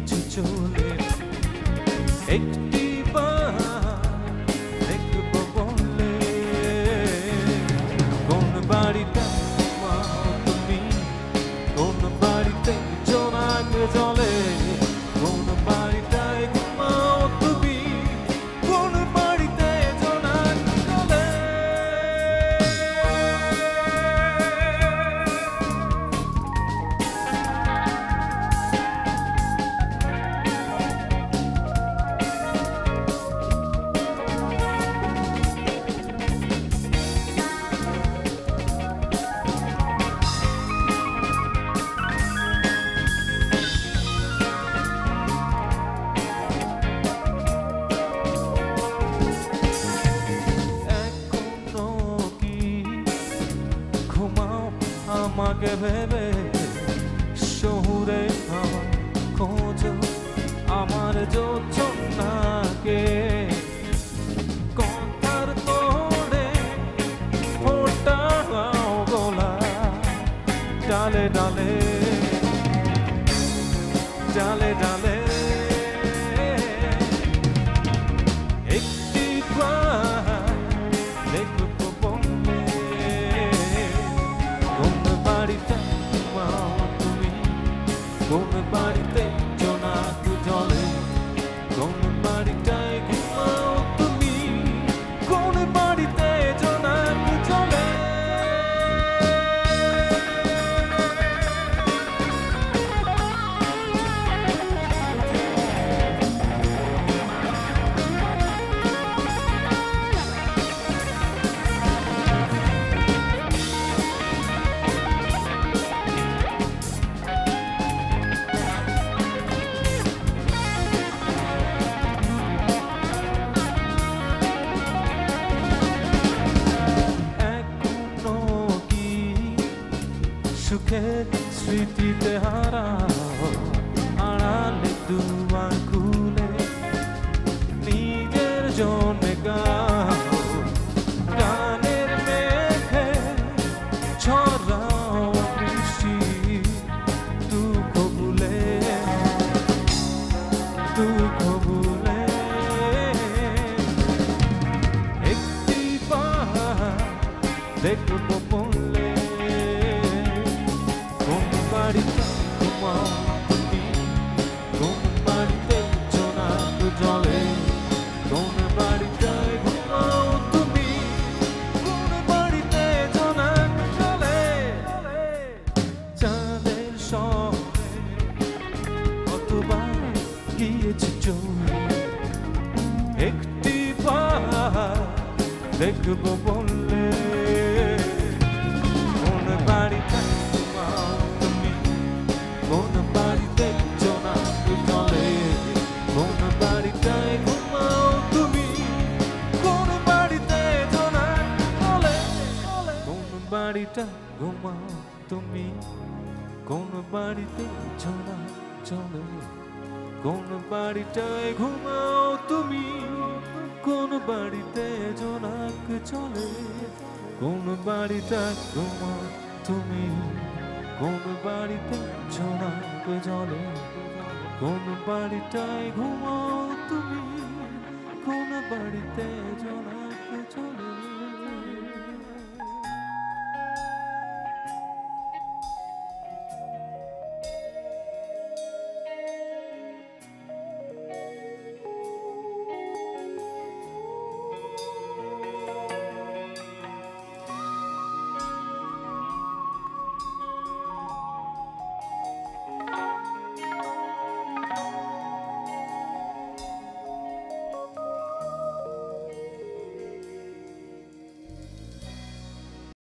গিয়েছি চলে একটি দেখব বলে কোন বাড়িটা তুমি কোন বাড়িতে জোনাক জলে কোন বাড়িটায় ঘুমাও তুমি কোন বাড়িতে জোনাক জলে আমাকে ভেবে শহুরে আমার খোঁজ আমার যোজনাকে কথার তোড়ে ফোটাও গোলা ডালে ডালে ডালে ডালে একটি দেখব বলে কোন বাড়িতে ঘুমাও তুমি কোন বাড়িতে জোনাক জলে কোন বাড়িটায় ঘুমাও তুমি কোন বাড়িতে জোনাক জলে সুখের স্মৃতিতে হারাও আড়ালে দুয়ার খুলে নিজের জন্য গাও গানের মেঘে ছড়াও বৃষ্টি দুঃখ ভুলে একটি দেখব বলে কোন বাড়িতে ঘুমাও তুমি কোন বাড়িতে জোনাক জলে কোন বাড়িটায় ঘুমাও তুমি কোন বাড়িতে জোনাক জলে চাঁদের শহরে কতবার গিয়েছি চলে একটি দেখব বলে কোন বাড়িতে ঘুমাও তুমি কোন বাড়িতে জোনাক জলে কোন বাড়িটায় ঘুমাও তুমি কোন বাড়িতে জোনাক জলে কোন বাড়িটা ঘুমাও তুমি কোন বাড়িতে জোনাক জলে কোন বাড়িটায় ঘুমাও তুমি কোন বাড়িতে জোনাক চলে কোন বাড়িটা ঘুমাও তুমি কোন বাড়িতে জোনাক জলে কোন বাড়িটায় ঘুমাও তুমি কোন বাড়িতে জোনাক